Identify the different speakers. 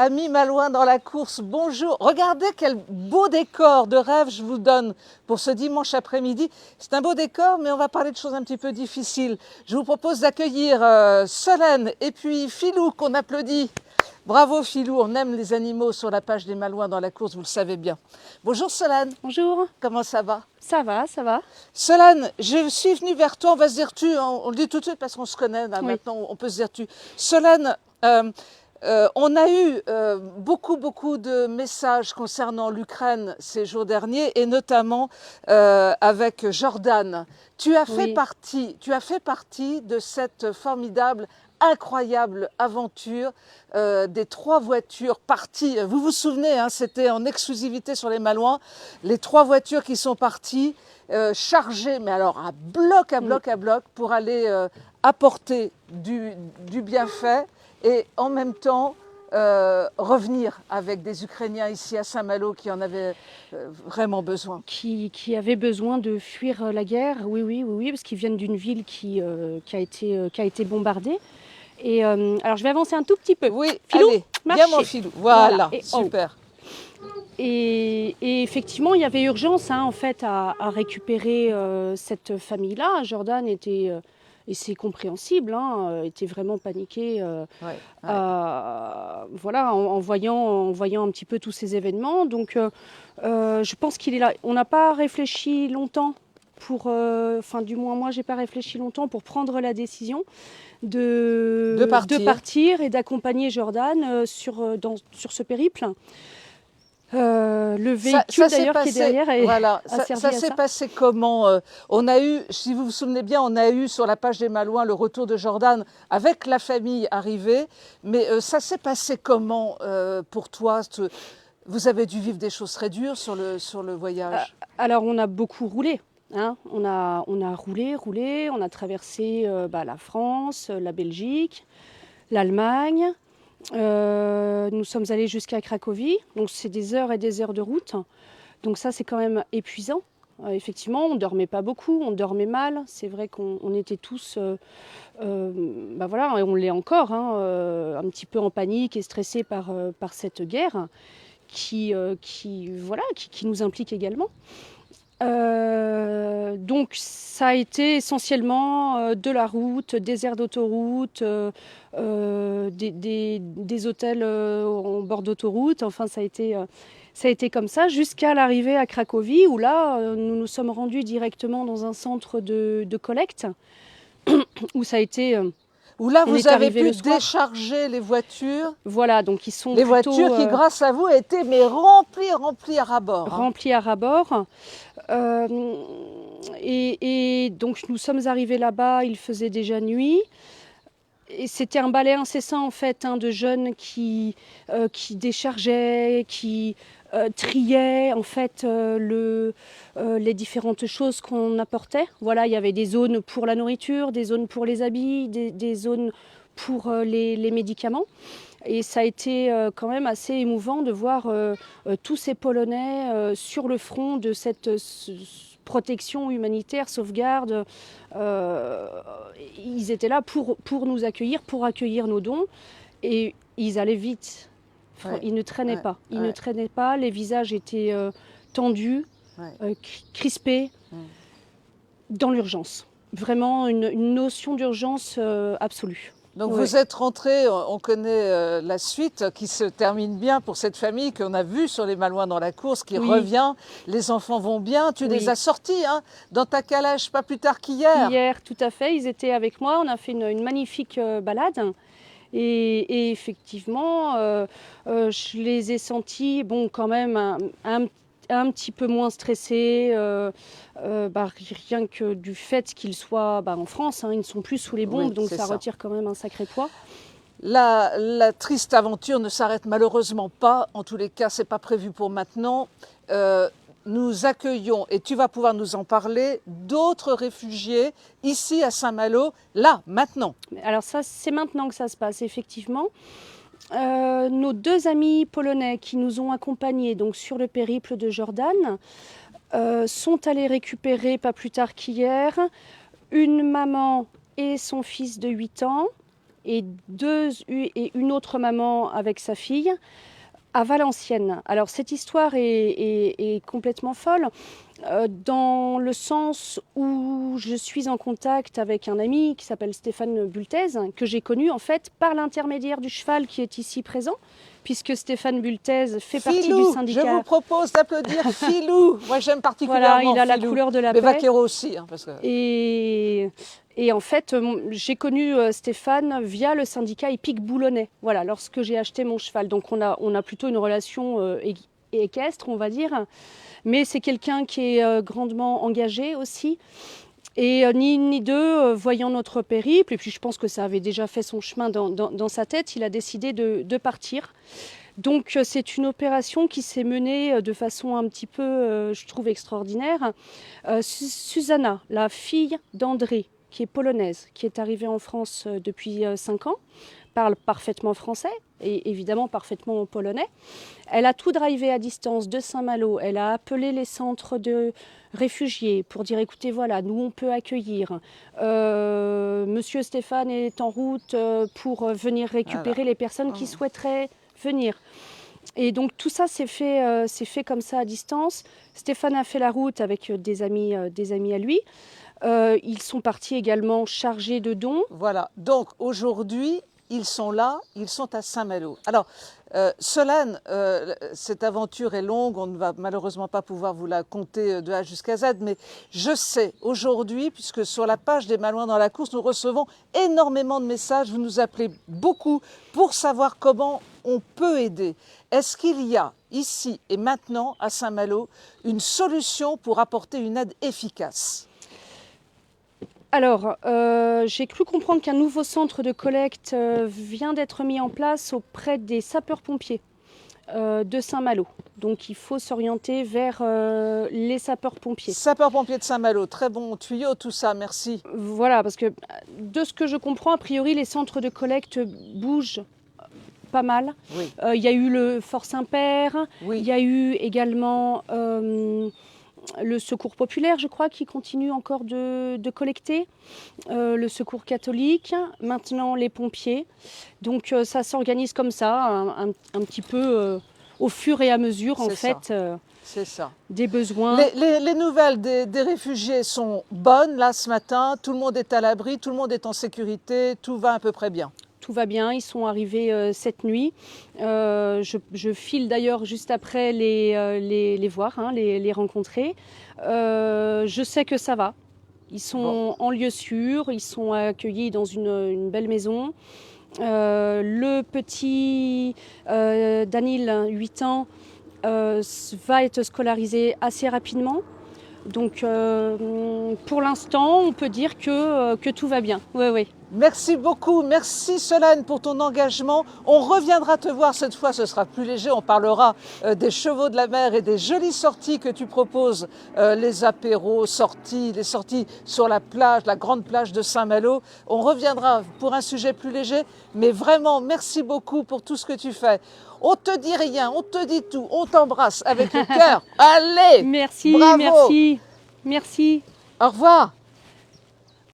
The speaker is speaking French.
Speaker 1: Amis malouins dans la course, bonjour. Regardez quel beau décor de rêve je vous donne pour ce dimanche après-midi. C'est un beau décor, mais on va parler de choses un petit peu difficiles. Je vous propose d'accueillir Solène et puis Philou qu'on applaudit. Bravo Philou, on aime les animaux sur la page des Malouins dans la course, vous le savez bien. Bonjour Solène.
Speaker 2: Bonjour.
Speaker 1: Comment ça va?
Speaker 2: Ça va, ça va.
Speaker 1: Solène, je suis venue vers toi, on va se dire tu, on le dit tout de suite parce qu'on se connaît, là,
Speaker 2: Oui.
Speaker 1: maintenant on peut se dire tu. Solène, on a eu beaucoup de messages concernant l'Ukraine ces jours derniers et notamment avec Jordan. Tu as fait partie de cette formidable, incroyable aventure des 3 voitures parties. Vous vous souvenez, hein, c'était en exclusivité sur les Malouins, les 3 voitures qui sont parties chargées, mais alors à bloc, pour aller apporter du bienfait et en même temps revenir avec des Ukrainiens ici à Saint-Malo qui en avaient vraiment besoin.
Speaker 2: Qui avait besoin de fuir la guerre, oui, parce qu'ils viennent d'une ville qui a été bombardée. Et alors je vais avancer un tout petit peu.
Speaker 1: Oui,
Speaker 2: Philou,
Speaker 1: allez,
Speaker 2: marchez.
Speaker 1: bien mon Philou. Voilà,
Speaker 2: Et
Speaker 1: super.
Speaker 2: Et effectivement, il y avait urgence en fait à récupérer cette famille-là. Jordan était, et c'est compréhensible, était vraiment paniqué voilà, en voyant un petit peu tous ces événements. Donc je pense qu'il est là. On n'a pas réfléchi longtemps enfin du moins moi, j'ai pas réfléchi longtemps pour prendre la décision de partir et d'accompagner Jordan sur ce périple. Le véhicule d'ailleurs qui est derrière
Speaker 1: voilà,
Speaker 2: a servi à ça.
Speaker 1: Ça s'est passé comment? On a eu, si vous vous souvenez bien, on a eu sur la page des Malouins le retour de Jordan avec la famille arrivée. Mais ça s'est passé comment pour toi? Vous avez dû vivre des choses très dures sur le voyage.
Speaker 2: Alors on a beaucoup roulé. On a roulé, on a traversé la France, la Belgique, l'Allemagne. Nous sommes allés jusqu'à Cracovie, donc c'est des heures et des heures de route. Donc ça, c'est quand même épuisant. Effectivement, on ne dormait pas beaucoup, on dormait mal. C'est vrai qu'on était tous, voilà, et on l'est encore, un petit peu en panique et stressés par cette guerre qui nous implique également. Donc ça a été essentiellement de la route, des aires d'autoroute, des hôtels en bord d'autoroute. Enfin, ça a été comme ça jusqu'à l'arrivée à Cracovie où là, nous nous sommes rendus directement dans un centre de collecte où ça a été...
Speaker 1: Où là, vous avez pu décharger les voitures.
Speaker 2: Voilà, donc ils sont
Speaker 1: les voitures qui, grâce à vous, étaient remplies à ras-bord.
Speaker 2: Remplies à ras-bord. Et donc nous sommes arrivés là-bas, il faisait déjà nuit. Et c'était un balai incessant en fait de jeunes qui déchargeaient, qui triaient en fait les différentes choses qu'on apportait. Voilà, il y avait des zones pour la nourriture, des zones pour les habits, des zones pour les médicaments. Et ça a été quand même assez émouvant de voir tous ces Polonais sur le front de cette protection humanitaire, sauvegarde. Ils étaient là pour nous accueillir, pour accueillir nos dons. Et ils allaient vite. Ils ne traînaient pas. Ils ne traînaient pas. Les visages étaient tendus, crispés, dans l'urgence. Vraiment une notion d'urgence absolue.
Speaker 1: Donc vous êtes rentrés, on connaît la suite qui se termine bien pour cette famille qu'on a vue sur les Malouins dans la course, qui revient, les enfants vont bien, tu les as sortis dans ta calèche pas plus tard qu'hier.
Speaker 2: Hier, tout à fait, ils étaient avec moi, on a fait une magnifique balade et effectivement, je les ai sentis, quand même un petit peu moins stressés, rien que du fait qu'ils soient en France, ils ne sont plus sous les bombes, donc ça retire quand même un sacré poids.
Speaker 1: La triste aventure ne s'arrête malheureusement pas, en tous les cas c'est pas prévu pour maintenant. Nous accueillons, et tu vas pouvoir nous en parler, d'autres réfugiés ici à Saint-Malo, là, maintenant.
Speaker 2: Alors ça, c'est maintenant que ça se passe, effectivement. Nos 2 amis polonais qui nous ont accompagnés donc, sur le périple de Jordan sont allés récupérer, pas plus tard qu'hier, une maman et son fils de 8 ans, et une autre maman avec sa fille à Valenciennes. Alors cette histoire est complètement folle dans le sens où je suis en contact avec un ami qui s'appelle Stéphane Bultez, que j'ai connu en fait par l'intermédiaire du cheval qui est ici présent, puisque Stéphane Bultez fait partie du syndicat.
Speaker 1: Je vous propose d'applaudir Filou. Moi j'aime particulièrement
Speaker 2: Filou. Voilà, il a
Speaker 1: Filou.
Speaker 2: La couleur de la
Speaker 1: paix.
Speaker 2: paix.
Speaker 1: Vaquero aussi. Hein, parce que...
Speaker 2: Et en fait, j'ai connu Stéphane via le syndicat hippique boulonnais, voilà, lorsque j'ai acheté mon cheval. Donc on a plutôt une relation équestre, on va dire. Mais c'est quelqu'un qui est grandement engagé aussi. Et ni une ni deux, voyant notre périple, et puis je pense que ça avait déjà fait son chemin dans sa tête, il a décidé de partir. Donc c'est une opération qui s'est menée de façon un petit peu, je trouve, extraordinaire. Susanna, la fille d'André, qui est polonaise, qui est arrivée en France depuis 5 ans, parle parfaitement français et évidemment parfaitement polonais. Elle a tout drivé à distance de Saint-Malo. Elle a appelé les centres de réfugiés pour dire écoutez, voilà, nous on peut accueillir. Monsieur Stéphane est en route pour venir récupérer les personnes qui souhaiteraient venir. Et donc tout ça s'est fait comme ça à distance. Stéphane a fait la route avec des amis à lui. Ils sont partis également chargés de dons.
Speaker 1: Voilà, donc aujourd'hui, ils sont là, ils sont à Saint-Malo. Alors, Solène, cette aventure est longue, on ne va malheureusement pas pouvoir vous la compter de A jusqu'à Z, mais je sais aujourd'hui, puisque sur la page des Malouins dans la course, nous recevons énormément de messages, vous nous appelez beaucoup pour savoir comment on peut aider. Est-ce qu'il y a ici et maintenant à Saint-Malo une solution pour apporter une aide efficace ?
Speaker 2: Alors, j'ai cru comprendre qu'un nouveau centre de collecte vient d'être mis en place auprès des sapeurs-pompiers de Saint-Malo. Donc, il faut s'orienter vers les sapeurs-pompiers.
Speaker 1: Sapeurs-pompiers de Saint-Malo, très bon tuyau tout ça, merci.
Speaker 2: Voilà, parce que de ce que je comprends, a priori, les centres de collecte bougent pas mal.
Speaker 1: Oui.
Speaker 2: Il y a eu le Fort Saint-Père,
Speaker 1: oui.
Speaker 2: Il y a eu également... le Secours populaire, je crois, qui continue encore de collecter, le Secours catholique, maintenant les pompiers. Donc ça s'organise comme ça, un petit peu au fur et à mesure, en fait,
Speaker 1: c'est ça.
Speaker 2: Des besoins.
Speaker 1: Les nouvelles des réfugiés sont bonnes, là, ce matin. Tout le monde est à l'abri, tout le monde est en sécurité, tout va à peu près bien.
Speaker 2: Tout va bien, ils sont arrivés cette nuit. Je file d'ailleurs juste après les voir, hein, les rencontrer. Je sais que ça va. Ils sont en lieu sûr, ils sont accueillis dans une belle maison. Le petit Danil, 8 ans, va être scolarisé assez rapidement. Donc pour l'instant, on peut dire que tout va bien. Oui.
Speaker 1: Merci beaucoup, merci Solène pour ton engagement. On reviendra te voir cette fois, ce sera plus léger, on parlera des chevaux de la mer et des jolies sorties que tu proposes, les apéros, sorties, les sorties sur la plage, la grande plage de Saint-Malo. On reviendra pour un sujet plus léger, mais vraiment merci beaucoup pour tout ce que tu fais. On te dit rien, on te dit tout, on t'embrasse avec le cœur. Allez,
Speaker 2: merci,
Speaker 1: bravo.
Speaker 2: merci.
Speaker 1: Au revoir.